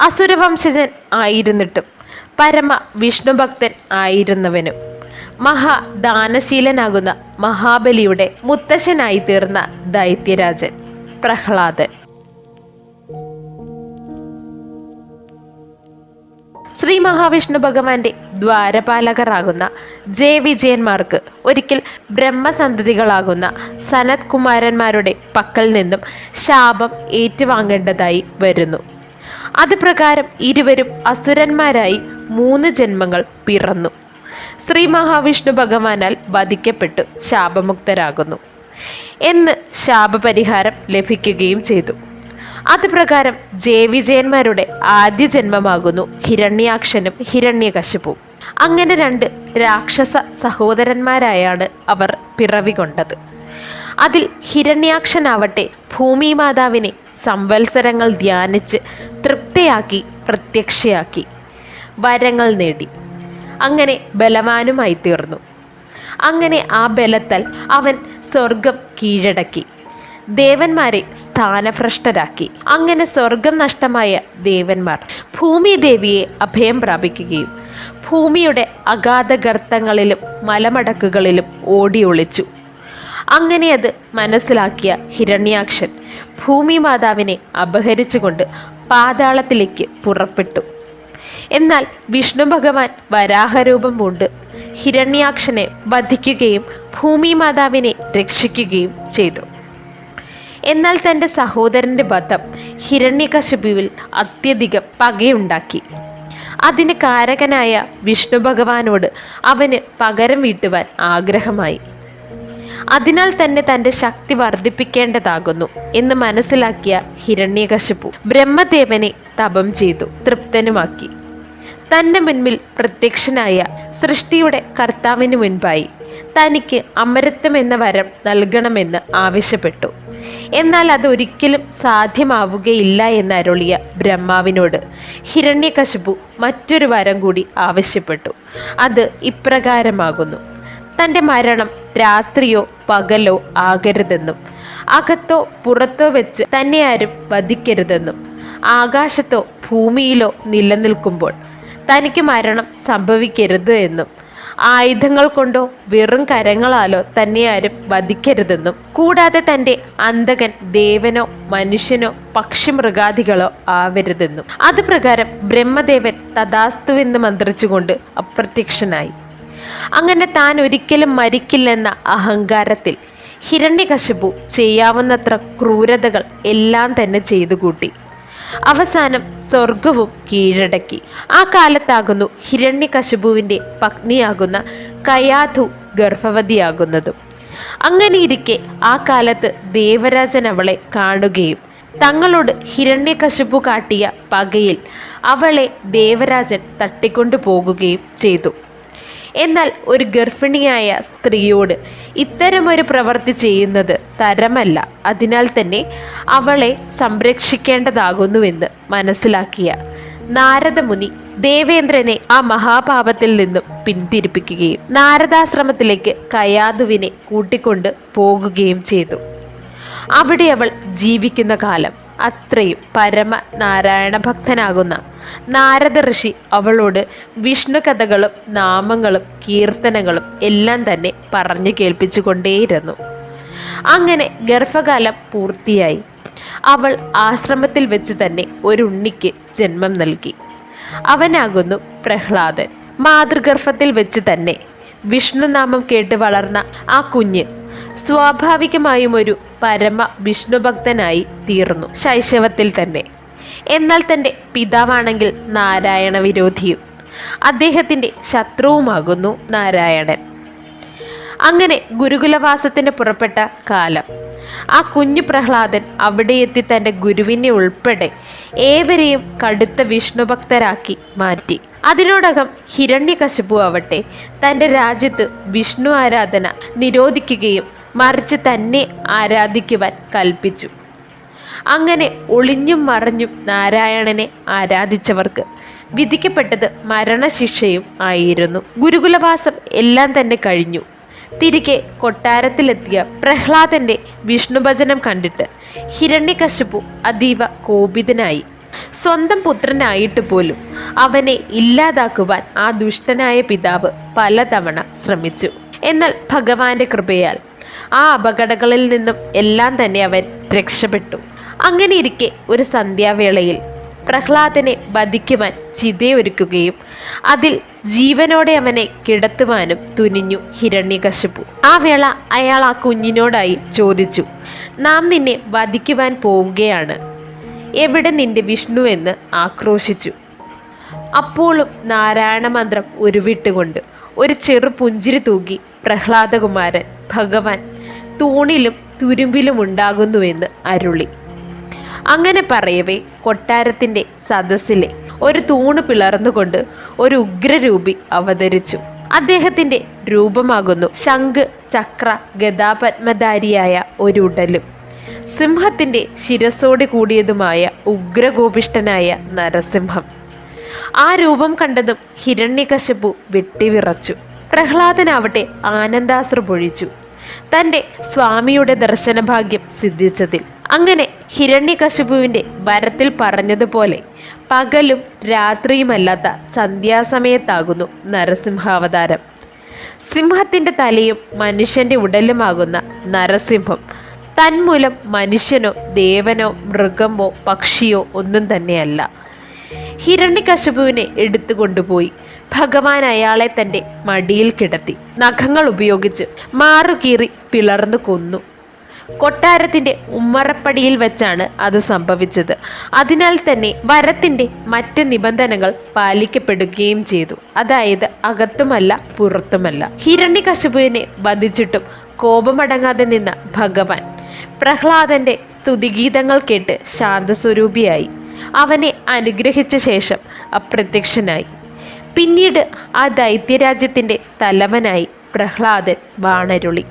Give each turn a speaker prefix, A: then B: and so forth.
A: അസുരവംശജൻ ആയിരുന്നിട്ടും പരമ വിഷ്ണുഭക്തൻ ആയിരുന്നവനും മഹാദാനശീലനാകുന്ന മഹാബലിയുടെ മുത്തശ്ശനായി തീർന്ന ദൈത്യരാജൻ പ്രഹ്ലാദൻ. ശ്രീ മഹാവിഷ്ണു ഭഗവാന്റെ ദ്വാരപാലകരാകുന്ന ജയവിജയന്മാർക്ക് ഒരിക്കൽ ബ്രഹ്മസന്തതികളാകുന്ന സനത് കുമാരന്മാരുടെ പക്കൽ നിന്നും ശാപം ഏറ്റുവാങ്ങേണ്ടതായി വരുന്നു. അത് പ്രകാരം ഇരുവരും അസുരന്മാരായി 3 ജന്മങ്ങൾ പിറന്നു. ശ്രീ മഹാവിഷ്ണു ഭഗവാനാൽ വധിക്കപ്പെട്ടു ശാപമുക്തരാകുന്നു എന്ന് ശാപപരിഹാരം ലഭിക്കുകയും ചെയ്തു. അത് പ്രകാരം ജയവിജയന്മാരുടെ ആദ്യ ജന്മമാകുന്നു ഹിരണ്യാക്ഷനും ഹിരണ്യകശിപുവും. അങ്ങനെ 2 രാക്ഷസ സഹോദരന്മാരായാണ് അവർ പിറവി കൊണ്ടത്. അതിൽ ഹിരണ്യാക്ഷനാവട്ടെ ഭൂമി മാതാവിനെ സംവത്സരങ്ങൾ ധ്യാനിച്ച് തൃപ്തിയാക്കി പ്രത്യക്ഷയാക്കി വരങ്ങൾ നേടി അങ്ങനെ ബലവാനുമായി തീർന്നു. അങ്ങനെ ആ ബലത്താൽ അവൻ സ്വർഗം കീഴടക്കി ദേവന്മാരെ സ്ഥാനഭ്രഷ്ടരാക്കി. അങ്ങനെ സ്വർഗം നഷ്ടമായ ദേവന്മാർ ഭൂമി ദേവിയെ അഭയം പ്രാപിക്കുകയും ഭൂമിയുടെ അഗാധ ഗർത്തങ്ങളിലും മലമടക്കുകളിലും ഓടി ഒളിച്ചു. അങ്ങനെ അത് മനസ്സിലാക്കിയ ഹിരണ്യാക്ഷൻ ഭൂമി മാതാവിനെ അപഹരിച്ചുകൊണ്ട് പാതാളത്തിലേക്ക് പുറപ്പെട്ടു. എന്നാൽ വിഷ്ണു ഭഗവാൻ വരാഹരൂപം പൂണ്ട് ഹിരണ്യാക്ഷനെ വധിക്കുകയും ഭൂമി മാതാവിനെ രക്ഷിക്കുകയും ചെയ്തു. എന്നാൽ തൻ്റെ സഹോദരൻ്റെ വധം ഹിരണ്യകശിപുവിൽ അത്യധികം പകയുണ്ടാക്കി. അതിന് കാരകനായ വിഷ്ണു ഭഗവാനോട് അവന് പകരം വീട്ടുവാൻ ആഗ്രഹമായി. അതിനാൽ തന്നെ തൻ്റെ ശക്തി വർദ്ധിപ്പിക്കേണ്ടതാകുന്നു എന്ന് മനസ്സിലാക്കിയ ഹിരണ്യകശിപു ബ്രഹ്മദേവനെ തപം ചെയ്തു തൃപ്തനുമാക്കി. തൻ്റെ മുൻപിൽ പ്രത്യക്ഷനായ സൃഷ്ടിയുടെ കർത്താവിന് മുൻപായി തനിക്ക് അമരത്വം എന്ന വരം നൽകണമെന്ന് ആവശ്യപ്പെട്ടു. എന്നാൽ അതൊരിക്കലും സാധ്യമാവുകയില്ല എന്നരുളിയ ബ്രഹ്മാവിനോട് ഹിരണ്യകശിപു മറ്റൊരു വരം കൂടി ആവശ്യപ്പെട്ടു. അത് ഇപ്രകാരമാകുന്നു: തൻ്റെ മരണം രാത്രിയോ പകലോ ആകരുതെന്നും അകത്തോ പുറത്തോ വെച്ച് തന്നെ ആരും വധിക്കരുതെന്നും ആകാശത്തോ ഭൂമിയിലോ നിലനിൽക്കുമ്പോൾ തനിക്ക് മരണം സംഭവിക്കരുത് എന്നും ആയുധങ്ങൾ കൊണ്ടോ വെറും കരങ്ങളാലോ തന്നെ ആരും വധിക്കരുതെന്നും കൂടാതെ തൻ്റെ അന്തകൻ ദേവനോ മനുഷ്യനോ പക്ഷിമൃഗാദികളോ ആവരുതെന്നും. അത് പ്രകാരം ബ്രഹ്മദേവൻ തഥാസ്തുവെന്ന് മന്ത്രിച്ചുകൊണ്ട് അപ്രത്യക്ഷനായി. അങ്ങനെ താൻ ഒരിക്കലും മരിക്കില്ലെന്ന അഹങ്കാരത്തിൽ ഹിരണ്യകശിപു ചെയ്യാവുന്നത്ര ക്രൂരതകൾ എല്ലാം തന്നെ ചെയ്തു കൂട്ടി. അവസാനം സ്വർഗവും കീഴടക്കി. ആ കാലത്താകുന്നു ഹിരണ്യകശിപുവിൻ്റെ പത്നിയാകുന്ന കയാധു ഗർഭവതിയാകുന്നതും. അങ്ങനെയിരിക്കെ ആ കാലത്ത് ദേവരാജൻ അവളെ കാണുകയും തങ്ങളോട് ഹിരണ്യകശിപു കാട്ടിയ പകയിൽ അവളെ ദേവരാജൻ തട്ടിക്കൊണ്ടു പോകുകയും ചെയ്തു. എന്നാൽ ഒരു ഗർഭിണിയായ സ്ത്രീയോട് ഇത്തരമൊരു പ്രവൃത്തി ചെയ്യുന്നത് തരമല്ല. അതിനാൽ തന്നെ അവളെ സംരക്ഷിക്കേണ്ടതാകുന്നുവെന്ന് മനസ്സിലാക്കിയ നാരദമുനി ദേവേന്ദ്രനെ ആ മഹാപാപത്തിൽ നിന്നും പിന്തിരിപ്പിക്കുകയും നാരദാശ്രമത്തിലേക്ക് കയാധുവിനെ കൂട്ടിക്കൊണ്ട് പോകുകയും ചെയ്തു. അവിടെ അവൾ ജീവിക്കുന്ന കാലം അത്രയും പരമ നാരായണ ഭക്തനാകുന്ന നാരദ ഋഷി അവളോട് വിഷ്ണു കഥകളും നാമങ്ങളും കീർത്തനങ്ങളും എല്ലാം തന്നെ പറഞ്ഞു കേൾപ്പിച്ചു കൊണ്ടേയിരുന്നു. അങ്ങനെ ഗർഭകാലം പൂർത്തിയായി. അവൾ ആശ്രമത്തിൽ വെച്ച് തന്നെ ഒരു ഉണ്ണിക്ക് ജന്മം നൽകി. അവനാകുന്നു പ്രഹ്ലാദൻ. മാതൃഗർഭത്തിൽ വെച്ച് തന്നെ വിഷ്ണുനാമം കേട്ട് വളർന്ന ആ കുഞ്ഞ് സ്വാഭാവികമായും ഒരു പരമ വിഷ്ണുഭക്തനായി തീർന്നു ശൈശവത്തിൽ തന്നെ. എന്നാൽ തൻ്റെ പിതാവാണെങ്കിൽ നാരായണ വിരോധിയും അദ്ദേഹത്തിൻ്റെ ശത്രുവുമാകുന്നു നാരായണൻ. അങ്ങനെ ഗുരുകുലവാസത്തിന് പുറപ്പെട്ട കാലം ആ കുഞ്ഞു പ്രഹ്ലാദൻ അവിടെ എത്തി തൻ്റെ ഗുരുവിനെ ഉൾപ്പെടെ ഏവരെയും കടുത്ത വിഷ്ണുഭക്തരാക്കി മാറ്റി. അതിനോടകം ഹിരണ്യകശിപു ആവട്ടെ തൻ്റെ രാജ്യത്ത് വിഷ്ണു ആരാധന നിരോധിക്കുകയും മറിച്ച് തന്നെ ആരാധിക്കുവാൻ കൽപ്പിച്ചു. അങ്ങനെ ഒളിഞ്ഞും മറഞ്ഞും നാരായണനെ ആരാധിച്ചവർക്ക് വിധിക്കപ്പെട്ടത് മരണശിക്ഷയും ആയിരുന്നു. ഗുരുകുലവാസം എല്ലാം തന്നെ കഴിഞ്ഞു. തിരികെ കൊട്ടാരത്തിലെത്തിയ പ്രഹ്ലാദന്റെ വിഷ്ണുഭജനം കണ്ടിട്ട് ഹിരണ്യകശിപു അതീവ കോപിതനായി. സ്വന്തം പുത്രനായിട്ട് പോലും അവനെ ഇല്ലാതാക്കുവാൻ ആ ദുഷ്ടനായ പിതാവ് പലതവണ ശ്രമിച്ചു. എന്നാൽ ഭഗവാന്റെ കൃപയാൽ ആ അപകടങ്ങളിൽ നിന്നും എല്ലാം തന്നെ അവൻ രക്ഷപ്പെട്ടു. അങ്ങനെ ഇരിക്കെ ഒരു സന്ധ്യാവേളയിൽ പ്രഹ്ലാദനെ വധിക്കുവാൻ ചിതയൊരുക്കുകയും അതിൽ ജീവനോടെ അവനെ കിടത്തുവാനും തുനിഞ്ഞു ഹിരണ്യകശിപു. ആ വേള അയാൾ ആ കുഞ്ഞിനോടായി ചോദിച്ചു, നാം നിന്നെ വധിക്കുവാൻ പോവുകയാണ്, എവിടെ നിന്റെ വിഷ്ണു എന്ന് ആക്രോശിച്ചു. അപ്പോഴും നാരായണ മന്ത്രം ഉരുവിട്ടുകൊണ്ട് ഒരു ചെറു പുഞ്ചിരി തൂകി പ്രഹ്ലാദകുമാരൻ ഭഗവാൻ തൂണിലും തുരുമ്പിലും ഉണ്ടാകുന്നുവെന്ന് അരുളി. അങ്ങനെ പറയവേ കൊട്ടാരത്തിൻ്റെ സദസ്സിലെ ഒരു തൂണ് പിളർന്നുകൊണ്ട് ഒരു ഉഗ്രരൂപി അവതരിച്ചു. അദ്ദേഹത്തിൻ്റെ രൂപമാകുന്നു ശംഖ് ചക്ര ഗദാപത്മധാരിയായ ഒരു ഉടലും സിംഹത്തിൻ്റെ ശിരസോട് കൂടിയതുമായ ഉഗ്രകോപിഷ്ഠനായ നരസിംഹം. ആ രൂപം കണ്ടതും ഹിരണ്യകശിപു വെട്ടിവിറച്ചു. പ്രഹ്ലാദനാവട്ടെ ആനന്ദാശ്രു പൊഴിച്ചു, തൻ്റെ സ്വാമിയുടെ ദർശനഭാഗ്യം സിദ്ധിച്ചതിൽ. അങ്ങനെ ഹിരണ്യകശിപുവിൻ്റെ വരത്തിൽ പറഞ്ഞതുപോലെ പകലും രാത്രിയുമല്ലാത്ത സന്ധ്യാസമയത്താകുന്നു നരസിംഹാവതാരം. സിംഹത്തിൻ്റെ തലയും മനുഷ്യൻ്റെ ഉടലുമാകുന്ന നരസിംഹം തന്മൂലം മനുഷ്യനോ ദേവനോ മൃഗമോ പക്ഷിയോ ഒന്നും തന്നെയല്ല. ഹിരണ്യകശിപുവിനെ എടുത്തുകൊണ്ടുപോയി ഭഗവാൻ അയാളെ തൻ്റെ മടിയിൽ കിടത്തി നഖങ്ങൾ ഉപയോഗിച്ച് മാറുകീറി പിളർന്നു കൊന്നു. കൊട്ടാരത്തിൻ്റെ ഉമ്മറപ്പടിയിൽ വെച്ചാണ് അത് സംഭവിച്ചത്. അതിനാൽ തന്നെ വരത്തിൻ്റെ മറ്റ് നിബന്ധനകൾ പാലിക്കപ്പെടുകയും ചെയ്തു. അതായത് അകത്തുമല്ല പുറത്തുമല്ല. ഹിരണ്യകശിപുവിനെ വധിച്ചിട്ടും കോപമടങ്ങാതെ നിന്ന ഭഗവാൻ പ്രഹ്ലാദന്റെ സ്തുതിഗീതങ്ങൾ കേട്ട് ശാന്തസ്വരൂപിയായി അവനെ അനുഗ്രഹിച്ച ശേഷം അപ്രത്യക്ഷനായി. പിന്നീട് ആ ദൈത്യരാജ്യത്തിൻ്റെ തലവനായി പ്രഹ്ലാദൻ വാണരുളി.